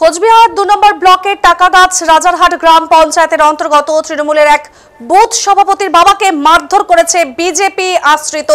কোচবিহার ২ নম্বর ব্লকের টাকাগাছ রাজারহাট গ্রাম পঞ্চায়েতের অন্তর্গত তৃণমূলের এক বুথ সভাপতির বাবাকে মারধর করেছে বিজেপি আশ্রিত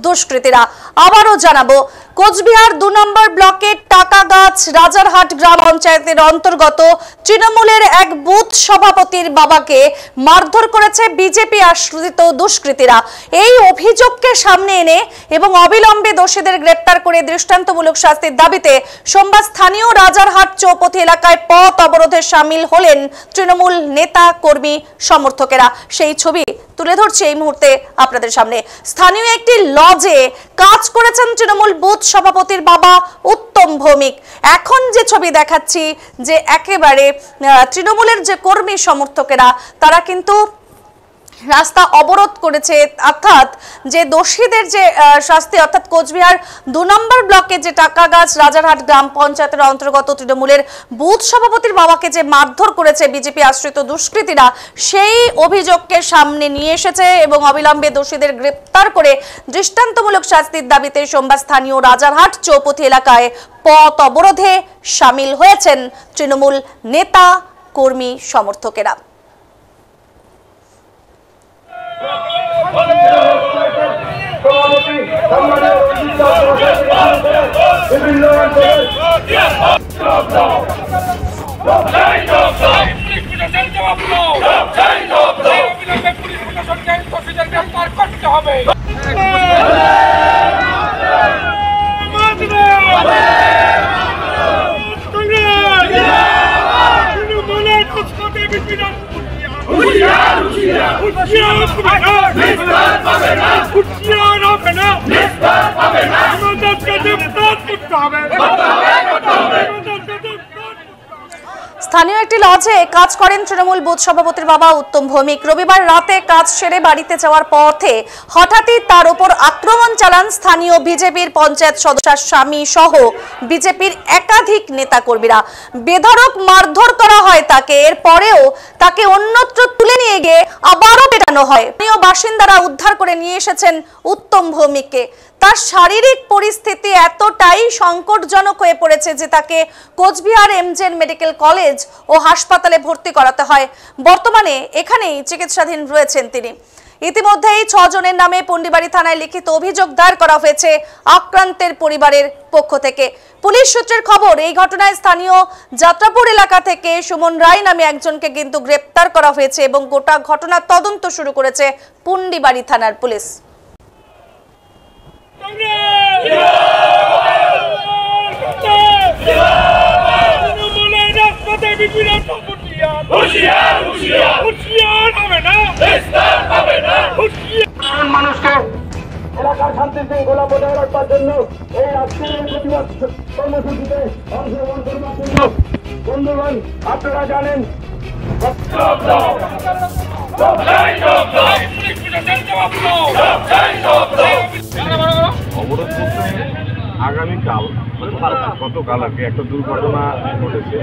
দুষ্কৃতীরা। আবারও জানাবো, কোচবিহার ২ নম্বর ব্লকের টাকাগাছ রাজারহাট গ্রাম পঞ্চায়েতের অন্তর্গত তৃণমূলের এক বুথ সভাপতির বাবাকে মারধর করেছে বিজেপি আশ্রিত দুষ্কৃতীরা। এই অভিযোগকে সামনে এনে এবং অবিলম্বে দোষীদের গ্রেপ্তার করে দৃষ্টান্তমূলক শাস্তির দাবিতে সোমবার স্থানীয় রাজারহাট চৌপথি এলাকায় পথ অবরোধে সামিল হলেন তৃণমূল নেতা কর্মী সমর্থকেরা। সেই ছবি তুলে ধরছে এই মুহূর্তে আপনাদের সামনে। স্থানীয় একটি লজে কাজ করেছেন তৃণমূল বুথ সভাপতির বাবা উত্তম ভৌমিক। এখন যে ছবি দেখাচ্ছি, যে একেবারে তৃণমূলের যে কর্মী সমর্থকেরা তারা কিন্তু রাস্তা অবরোধ করেছে, অর্থাৎ যে দোষীদের যে শাস্তি, অর্থাৎ কোচবিহার ২ নম্বর ব্লকে যে টাকাগাছ রাজারহাট গ্রাম পঞ্চায়েতের অন্তর্গত তৃণমূলের বুথ সভাপতির বাবাকে যে মারধর করেছে বিজেপি আশ্রিত দুষ্কৃতীরা, সেই অভিযোগকে সামনে নিয়ে এসেছে এবং অবিলম্বে দোষীদের গ্রেপ্তার করে দৃষ্টান্তমূলক শাস্তির দাবিতে সোমবার স্থানীয় রাজারহাট চৌপথি এলাকায় পথ অবরোধে সামিল হয়েছেন তৃণমূল নেতা কর্মী সমর্থকেরা। স্থানীয় একটি লজে কাজ করেন তৃণমূল বুথ সভাপতির বাবা উত্তম ভৌমিক। রবিবার রাতে কাজ সেরে বাড়িতে যাওয়ার পথে হঠাৎই তার উপর আক্রমণ চালান স্থানীয় বিজেপির পঞ্চায়েত সদস্যের স্বামী সহ বিজেপির একাধিক নেতাকর্মীরা। বেধড়ক মারধর করা হয় তাকে। এরপরেও তাকে অন্যত্র তুলে নিয়ে গিয়ে আবারও পেটানো হয়। স্থানীয় বাসিন্দারা উদ্ধার করে নিয়ে এসেছেন উত্তম ভৌমিককে। তার শারীরিক পরিস্থিতি এতটাই সংকটজনক হয়ে পড়েছে যে তাকে কোচবিহার এমজেএন মেডিকেল কলেজ ও হাসপাতালে ভর্তি করাতে হয়। বর্তমানে এখানেই চিকিৎসাধীন রয়েছেন তিনি। ইতিমধ্যেই ৬ জনের নামে পুন্ডিবাড়ি থানায় লিখিত অভিযোগ দায়ের করা হয়েছে আক্রান্তের পরিবারের পক্ষ থেকে। পুলিশ সূত্রের খবর, এই ঘটনায় স্থানীয় যাত্রাপুর এলাকা থেকে সুমন রায় নামে একজনকে কিন্তু গ্রেপ্তার করা হয়েছে এবং গোটা ঘটনার তদন্ত শুরু করেছে পুন্ডিবাড়ি থানার পুলিশ। মানুষকে এলাকার শান্তি শৃঙ্খলা বজায় রাখবার জন্য এই আজকের প্রতিবাদ কর্মসূচিতে অংশগ্রহণ করবার জন্য বন্ধুগণ আপনারা জানেন অবরোধ করতে আগামীকাল গতকাল আর কি একটা দুর্ঘটনা ঘটেছে।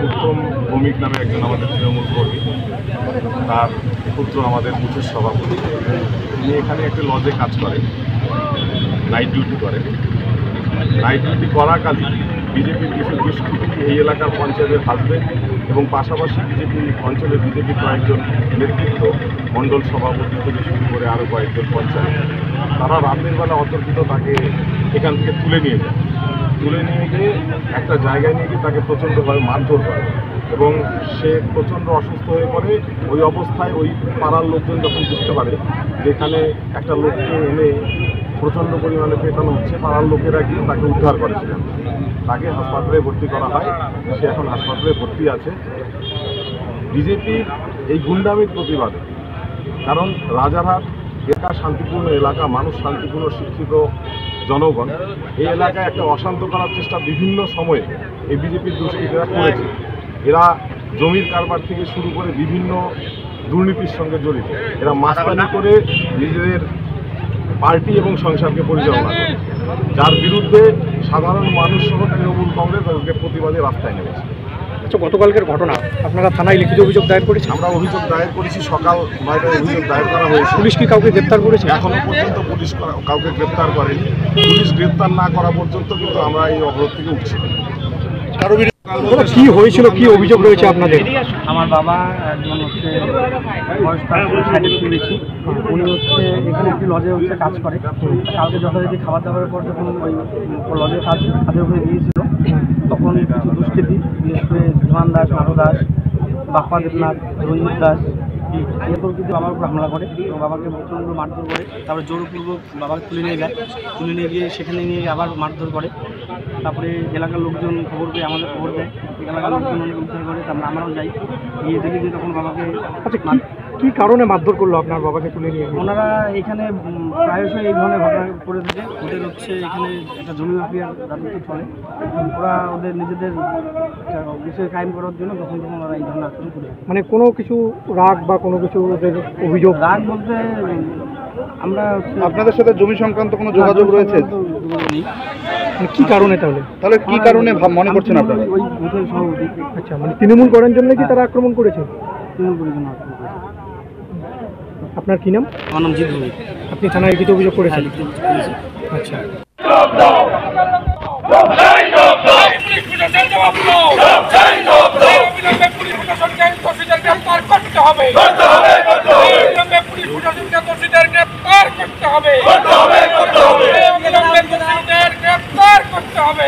উত্তম ভৌমিক নামে একজন আমাদের তৃণমূল কর্মী, তার পুত্র আমাদের বুথের সভাপতি, তিনি এখানে একটা লজে কাজ করেন, নাইট ডিউটি করেন। নাইট ডিউটি করাকালীন বিজেপির কিছু দুষ্কৃতী এই এলাকার পঞ্চায়েতের হাজবেন্ড এবং পাশাপাশি বিজেপি অঞ্চলের বিজেপির কয়েকজন নেতৃত্ব, মণ্ডল সভাপতি থেকে শুরু করে আরও কয়েকজন পঞ্চায়েত, তারা রাতের বেলা অতর্কিত তাকে এখান থেকে তুলে নিয়ে যায়। তুলে নিয়ে গিয়ে একটা জায়গায় নিয়ে গিয়ে তাকে প্রচণ্ডভাবে মারধর করে এবং সে প্রচণ্ড অসুস্থ হয়ে পড়ে। ওই অবস্থায় ওই পাড়ার লোকজন যখন বুঝতে পারে যে এখানে একটা লোককে এনে প্রচণ্ড পরিমাণে পেটানো হচ্ছে, পাড়ার লোকেরা গিয়ে তাকে উদ্ধার করেছিলেন। তাকে হাসপাতালে ভর্তি করা হয়, সে এখন হাসপাতালে ভর্তি আছে। বিজেপির এই গুন্ডামির প্রতিবাদে, কারণ রাজারহাট এলাকা শান্তিপূর্ণ এলাকা, মানুষ শান্তিপূর্ণ শিক্ষিত জনগণ, এই এলাকায় একটা অশান্ত করার চেষ্টা বিভিন্ন সময়ে এই বিজেপির দুষ্কৃতীরা করেছে। এরা জমির কারবার থেকে শুরু করে বিভিন্ন দুর্নীতির সঙ্গে জড়িত। এরা মাস্তানি করে নিজেদের পার্টি এবং সংসারকে পরিচালনা করে, যার বিরুদ্ধে সাধারণ মানুষ সহ তৃণমূল কংগ্রেস তাদেরকে প্রতিবাদে রাস্তায় নেমেছে। আচ্ছা, গতকালকের ঘটনা আপনারা থানায় লিখিত অভিযোগ দায়ের করেছেন? আমরা অভিযোগ দায়ের করেছি, সকাল ৯টায় অভিযোগ দায়ের করা হয়েছে। পুলিশ কি কাউকে গ্রেপ্তার করেছে? এখনো পর্যন্ত পুলিশ কাউকে গ্রেপ্তার করেনি। পুলিশ গ্রেপ্তার না করা পর্যন্ত কিন্তু আমরা এই অবরোধ থেকে উঠছি। কি হয়েছিল, কি অভিযোগ রয়েছে আপনাদের? আমার বাবা একজন হচ্ছে বয়স তার 60 বেশি, উনি হচ্ছে এখানে একটি লজে হচ্ছে কাজ করে। কালকে যথারীতি খাবার দাবারের পর যখন ওই লজে কাজের উপরে গিয়েছিল, তখন কিছু দুষ্কৃতী, বিশেষ করে ধীমান দাস, নারু দাস, বাপ্পা দেবনাথ, রঞ্জিত দাস এরপর কিন্তু বাবার উপর হামলা করে এবং বাবাকে প্রচণ্ড মারধর করে। তারপরে জোরপূর্বক বাবাকে তুলে নিয়ে যায়, তুলে নিয়ে গিয়ে সেখানে নিয়ে আবার মারধর করে। তারপরে এলাকার লোকজন খবর পেয়ে আমাদের খবর দেয়, এলাকার লোকজন অনেক উদ্ধার করে। তারপরে আমরাও যাই, গিয়ে দেখি যে তখন বাবাকে কি কারণে মারধর করলো আপনার বাবাকে তুলে নিয়ে? ওনারা এখানে প্রায়শই এই ধরনের ঘটনা করে থাকে। ওদের হচ্ছে এখানে একটা জমি মাফিয়ার রাজত্ব চলে, ওরা ওদের নিজেদের বিষয়ে কায়েম করার জন্য তখন ওরা এই ধরনের আচরণ করে। মানে কোনো কিছু রাগ বা কোনো কিছু ওদের অভিযোগ? রাগ বলতে আমরা আপনাদের সাথে জমি সংক্রান্ত কোনো যোগাযোগ রয়েছে? কি কারণে তাহলে কি কারণে মনে করছেন আপনারা? ওই বুথের সভাপতি। আচ্ছা, মানে তৃণমূল করার জন্য কি তারা আক্রমণ করেছে? তৃণমূল করার জন্য আক্রমণ করেছে। আপনার কি নাম? আমার নাম জিৎ ভৌমিক। আপনি থানায় লিখিত অভিযোগ করেছেন? আচ্ছা। করতে হবে।